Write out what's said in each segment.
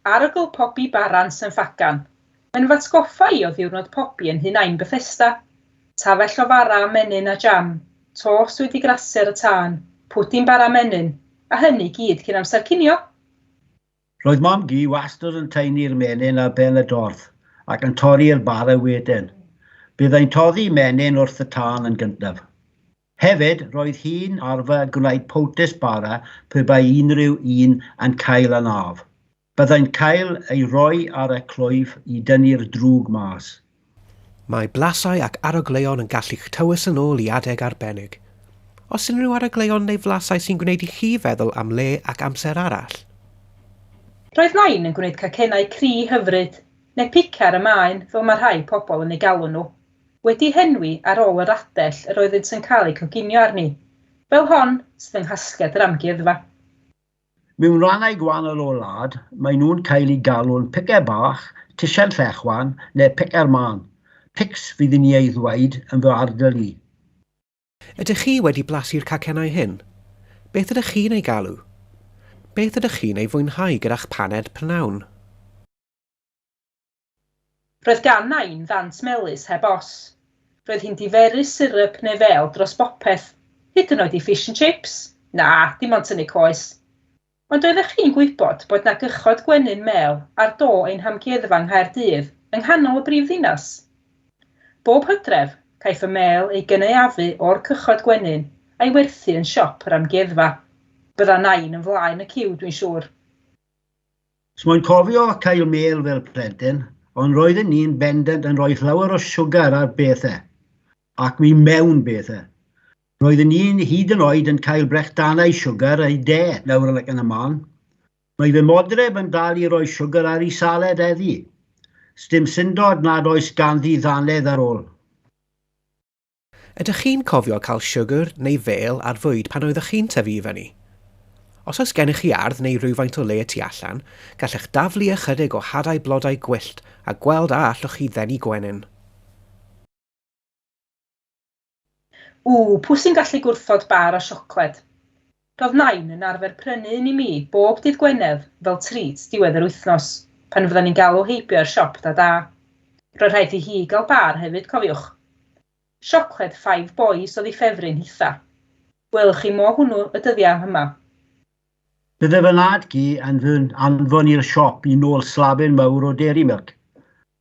Arogl pobi barans yn ffagan. Mae'n fatgoffa I o ddiwrnod pobi yn Hunain Bethesda. Tafell o fara, menyn a jam, tost wedi grasu'r y tân, pwdin bara menyn, a hynny gyd cyn amser cinio. Roedd mam gi wastad yn taenu'r menyn ar ben y dorth ac yn torri'r bara wedyn. Byddai'n toddi menyn wrth y tân yn gyntaf. Hefyd, roedd hi'n arfer gwneud powtis bara pe bai unrhyw un yn cael yn af. Byddai'n cael ei roi ar y clwyf I dynnu'r drwg mas. Mae blasau ac arogleion yn gallu tywys yn ôl I adeg arbennig. Oes unrhyw arogleion neu flasau sy'n gwneud I chi feddwl am le ac amser arall? Roedd nain yn gwneud cacennau cri hyfryd, neu picar y maen fel mae rhai pobl yn ei galw nhw, wedi henwi ar ôl yr adell yr oeddynt yn cael eu coginio arni, fel hon sydd yng nghasgliad yr amgueddfa. Mewn rhannau gwahanol o'r wlad, mae nhw'n cael eu galw'n picer bach, tisian llechwan neu picer man. Pics fydd ni ei ddweud yn fy ardal I. Ydych chi wedi blasu'r cacennau hyn? Beth ydych chi'n ei galw? Beth ydych chi'n ei fwynhau gyda'ch paned pnawn? Roedd gan nain ddant melys heb os. Roedd hi'n diferu syrup neu fel dros bopeth, hyd yn oed I fish and chips. Na, dim ond tynnu coes. Ond oeddech chi'n gwybod bod na gychod gwenyn mel ar do ein hamgueddfa yng Nghaerdydd yng nghanol y brifddinas? Bob hydref, caiff y mel ei gynaeafu o'r cychod gwenyn a'i werthu yn siop yr amgueddfa. Bydda nain yn flaen y ciw, dwi'n siŵr. Mo'n cofio cael mel fel plentyn, ond roedden ni'n bendant yn rhoi llawer o siwgar ar bethau, ac mi mewn bethau. Roedden ni'n hyd yn oed yn cael brechdanau siwgar ei de nawr yn y man. Mae fy modreb yn dal I roi siwgar ar ei saled heddi. Sdim syndod nad oes ganddi ddanedd ar ôl. Ydych chi'n cofio cael siwgr neu fel ar fwyd pan oeddech chi'n tyfu I fyny? Os oes gennych chi ardd neu rhywfaint o le tu allan, gallech daflu ychydig o hadau blodau gwyllt a gweld a allwch chi ddenu gwenyn. Pwy sy'n gallu gwrthod bar o siocled? Roedd nain yn arfer prynu un I mi bob dydd Gwenedd fel treat diwedd yr wythnos, pan fyddan ni'n galw heibio'r siop da. Roedd rhaid I hi gael bar hefyd, cofiwch. Siocled 5 boys oedd I ffefryn hitha. Gwelwch chi mo hwnnw y dyddiau yma. Bydde fy nad gi yn fy anfon i'r siop I nôl slabyn mawr o dairy milk.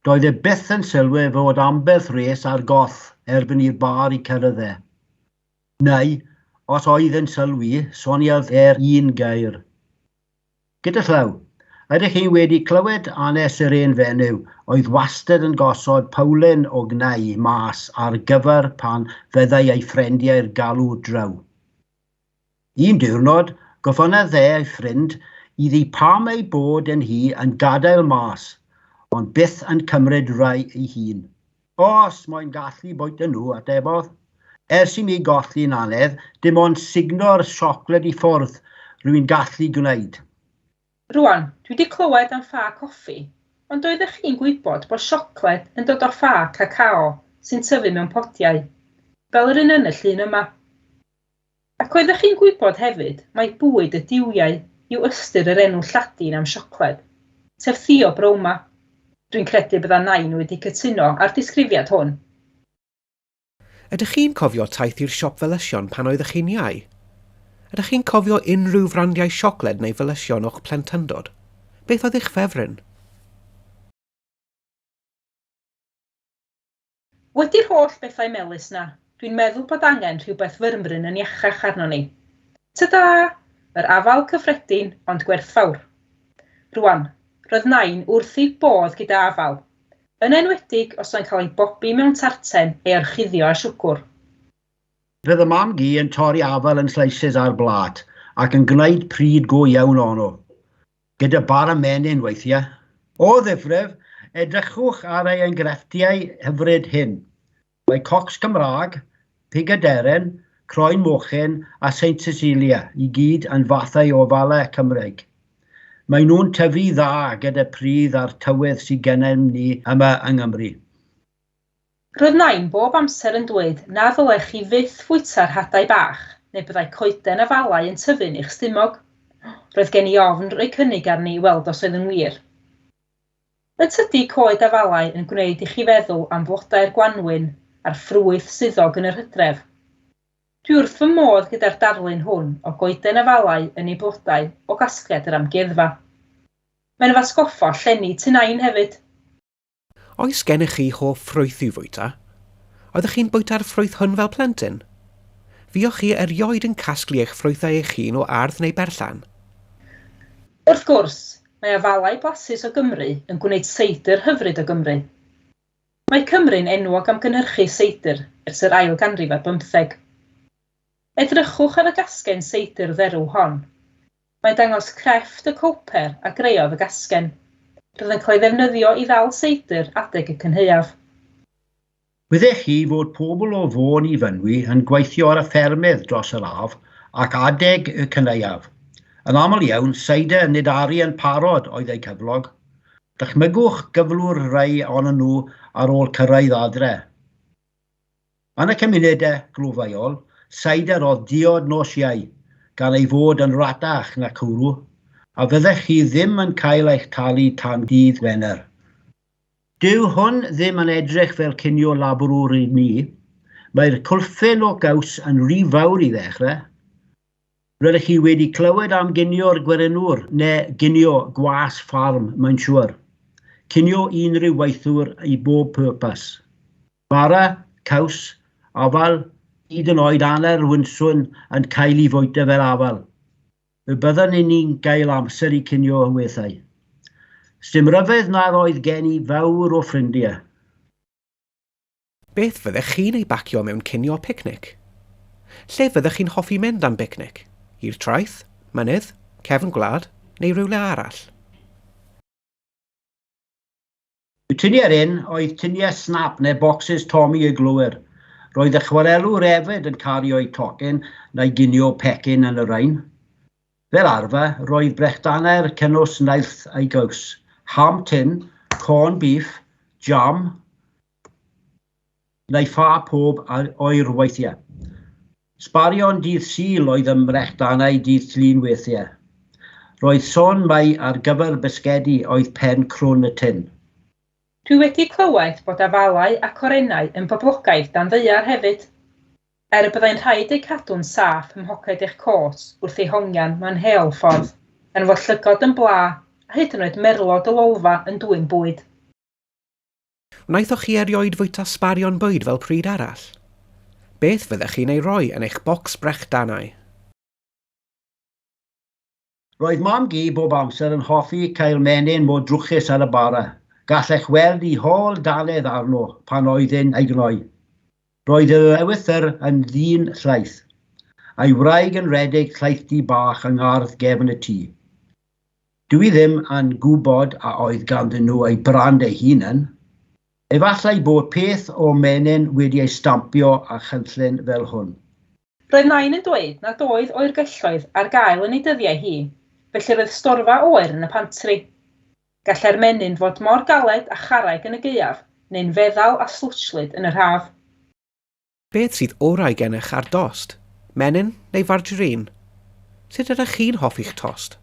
Doedd e byth yn sylwi fod ambell res ar goll erbyn i'r bar I cyrraedd e. Neu, os oedd yn sylwi, soniodd un gair. Gyda llaw, ydych chi wedi clywed anes yr un fenyw oedd wastad yn gosod pawlen o gnau mas ar gyfer pan fyddai ei ffrindiau'r galw draw. Un diwrnod, gofynnodd ei ffrind iddi pam ei bod yn hi yn gadael mas, ond byth yn cymryd rai ei hun. Os mae'n gallu bwyta nhw atebodd. Ers I mi golli'n anedd, dim ond signo'r siocled I ffwrdd rwy'n gallu gwneud. Rwan, dwi wedi clywed am ffa coffi, ond oeddech chi'n gwybod bod siocled yn dod o ffa cacao sy'n tyfu mewn podiau, fel yr un yn y llun yma. Ac oeddech chi'n gwybod hefyd mae bwyd y diwiau yw ystyr yr enw Lladin am siocled, sef Theobroma. Dwi'n credu bydda nain wedi cytuno ar disgrifiad hwn. Ydych chi'n cofio taith i'r siop felysion pan oeddech chi'n iau? Ydych chi'n cofio unrhyw frandiau siocled neu felysion o'ch plentyndod? Beth oedd eich ffefryn? Wedi'r holl bethau melys na, dwi'n meddwl bod angen rhywbeth fyrmryn yn iachach arno ni. Tada! Yr afal cyffredin ond gwerthfawr. Rwan, roedd nain wrth ei bodd gyda afal. Yn enwedig os o'n cael ei bobi mewn tarten ei orchuddio a siwgr. Fydd y mam gi yn torri afal yn slices ar blat ac yn gwneud pryd go iawn ono, gyda bara menyn weithiau. O ddifrif, edrychwch ar ei enghreifftiau hyfryd hyn. Mae cocs Cymraeg, pigaderen, croen mochyn a Saint Cecilia I gyd yn fathau o falau Cymraeg. Mae nhw'n tyfu dda gyda pridd a'r tywydd sy'n gennym ni yma yng Nghymru. Roedd nain bob amser yn dweud na ddylech chi fyth fwyta'r hadau bach, neu byddai coeden a falau yn tyfu'n eich stumog. Roedd gen i ofn rhoi cynnig arni i weld os oedd yn wir. Yn tydi coed a falau yn gwneud i chi feddwl am flodau'r gwanwyn a'r ffrwyth swyddog yn yr Hydref. Dwi wrth fy modd gyda'r darlun hwn o goeden a falau yn ei blodau o gasgliad yr amgueddfa. Mae'n efo sgoffo llenni tynain hefyd. Oes gennych chi hoff ffrwyth i'w fwyta? Oeddech chi'n bwyta'r ffrwyth hwn fel plentyn? Fuoch chi erioed yn casglu eich ffrwythau eich hun o ardd neu berllan? Wrth gwrs, mae afalau blasus o Gymru yn gwneud seidr hyfryd o Gymru. Mae Cymru'n enwog am gynhyrchu seidr ers yr ail ganrif ar 15. Edrychwch ar y gasgen seidr dderw hon. Mae'n dangos crefft y cowper a greodd y gasgen. Roedd yn cael ei ddefnyddio i ddal seidr adeg y cynheuaf. Byddech chi fod pobl o Fôn i Fynwy yn gweithio ar y ffermydd dros yr haf ac adeg y cynheuaf. Yn aml iawn, seidr nid ari yn parod oedd ei cyflog. Dychmygwch gyflwr rai ohonyn nhw ar ôl cyrraedd adre. Yn y cymunedau glofeuol, seidr oedd diod nos iau, gan ei fod yn ratach na cwrw, a fyddech chi ddim yn cael eich talu tan dydd Wener. Dyw hwn ddim yn edrych fel cinio labrwr i ni. Mae'r cwlffyn o gaws yn rhy fawr i ddechrau. Rydych chi wedi clywed am ginio'r gwirenwr neu ginio gwas ffarm, mae'n siŵr. Cinio unrhyw weithwr i bob pwrpas. Bara, caws, afal, hyd yn oed anner wynswn yn cael ei fwyta fel afal. Y byddwn ni'n gael amser i cinio weithau. Sdim ryfedd nad oedd gen i fawr o ffrindiau. Beth fyddech chi'n ei bacio mewn cinio picnic? Lle fyddech chi'n hoffi mynd am picnic? I'r traeth, mynydd, cefn gwlad neu rywle arall? Y tiniau'r un oedd tiniau snap neu bocsys Tommy y glwyr. Roedd y chwarelwr hefyd yn cario eu tocyn neu ginio pecyn yn y rhain. Fel arfer, roedd brechdanau'r cynnwys naeth ei gaws. Ham tin, corn beef, jam, neu ffa pob o'r weithiau. Sbarion dydd Sul oedd ymrechdanau dydd Llun weithiau. Roedd sôn mai ar gyfer bisgedi oedd pen crwn y tin. Dwi wedi clywed bod afalau a corennau yn boblogaidd dan ddaear hefyd. Er y byddai'n rhaid eu cadw'n saff ym mhoced eich cot wrth eu hongian mewn heol ffordd, yn fod llygod yn bla, a hyd yn oed merlod y lolfa yn dwyn bwyd. Wnaethoch chi erioed fwyta sbarion bwyd fel pryd arall? Beth fyddech chi'n ei roi yn eich bocs brechdanau? Roedd mam gi bob amser yn hoffi cael menyn mor drwchus ar y bara. Gallech weld ei hôl daledd arno pan oedden ei gnoi. Roedd y ewythr yn ddyn llaeth, a'i wraig yn redig llaethdy bach yng ngardd gefn y tŷ. Dwi ddim yn gwybod a oedd ganddyn nhw ei brand ei hunan. Efallai bod peth o menyn wedi ei stampio a chynllun fel hwn. Roedd nain yn dweud nad oedd oergelloedd ar gael yn ei dyddiau hi, felly roedd storfa oer yn y pantri. Gallai'r menyn fod mor galed a charreg yn y gaeaf, neu'n feddal a slwtslyd yn yr haf. Beth sydd orau gennych ar dost? Menyn neu fargerin? Sut ydych chi'n hoffi'ch tost?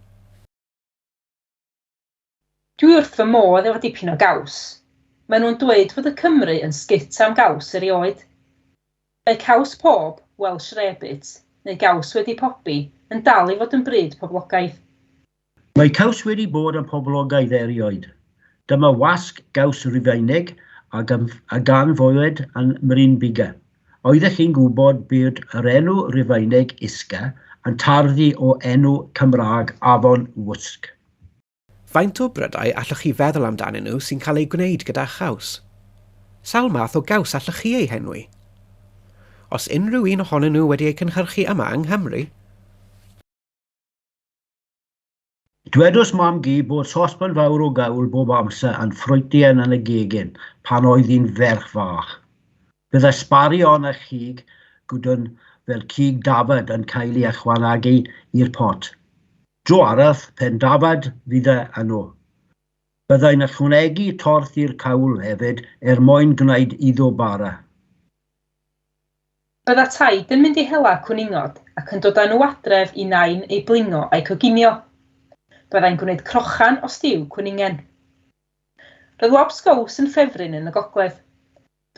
Dwi wrth fy modd efo dipyn o gaws. Maen nhw'n dweud fod y Cymru yn sgit am gaws erioed. Mae caws pob, Welsh rarebit, neu gaws wedi pobi, yn dal i fod yn bryd poblogaidd. Mae caws wedi bod yn poblogaidd erioed. Dyma wasg gaws Rufeinig a gan fwyd yn Mrin Biga. Oeddech chi'n gwybod bod yr enw Rufeinig isga yn tarddu o enw Cymraeg Afon Wysg. Faint o brydau allwch chi feddwl amdanyn nhw sy'n cael ei gwneud gyda chaws? Sawl math o gaws allwch chi ei henwi? Os unrhyw un ohonyn nhw wedi ei cynhyrchu yma yng Nghymru? Dwedws mam gi bod sosban fawr o gawl bob amser yn ffrwytien yn y gegin pan oedd hi'n ferch fach. Bydd ysbarion a chig gwydwn fel cig dafad yn cael ei ychwanegu i'r pot. Dro arall pen dafad fydd yno. Byddai'n ychwanegu torth i'r cawl hefyd mwyn gwneud iddo bara. Bydda taid yn mynd i hela cwningod ac yn dod â nhw adref i nain ei blingo a'i coginio. Byddai'n gwneud crochan o stiw cwningen. Roedd lobsgows yn ffefryn yn y gogledd.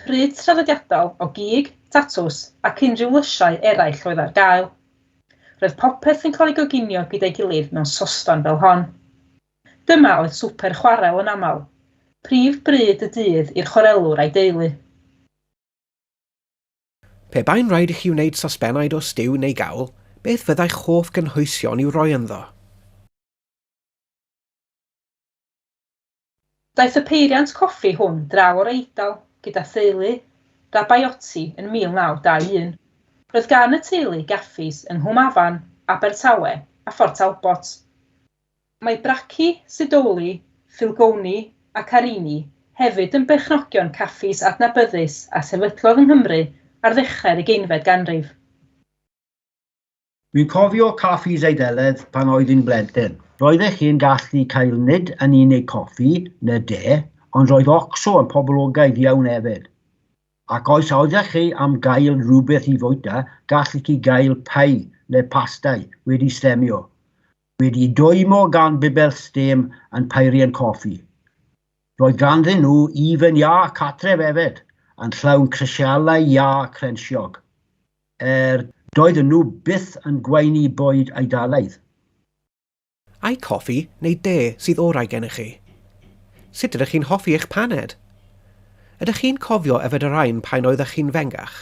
Pryd traddodiadol o gig, tatws ac unrhyw lysiau eraill oedd ar gael. Roedd popeth yn cael ei goginio gyda'i gilydd mewn sosban fel hon. Dyma oedd swper chwarel yn aml. Prif bryd y dydd i'r chwarelwr a'i deulu. Pe bain rhaid i chi wneud sosbennaid o stiw neu gawl, beth fyddai'ch hoff gynhwysion i'w roi ynddo? Daeth y peiriant coffi hwn draw o'r Eidal gyda theulu Rabaioti yn 1921. Roedd gan y teulu gaffis yng Nghwmafan, Abertawe a Fort Talbot. Mae Braci, Sidoli, Philgoni a Carini hefyd yn berchnogion caffis adnabyddus a sefydlodd yng Nghymru ar ddechrau'r 20fed ganrif. Dwi'n cofio caffis Eideledd pan oedd hi'n blentyn. Roeddech chi'n gallu cael nid yn unig coffi neu de, ond roedd ocso yn poblogaidd iawn hefyd. Ac os oeddech chi am gael rhywbeth i fwyta, gallech chi gael pai neu pastau wedi stemio. Wedi dwymo gan bibel stem yn peiriant coffi. Roedd ganddyn nhw ifan ia catref hefyd, yn llawn crisialau ia crensiog. Doedden nhw byth yn gweini bwyd Eidalaidd. Ai coffi neu de sydd orau gennych chi? Sut ydych chi'n hoffi eich paned? Ydych chi'n cofio yfed yr rhain pan oeddech chi'n fengach?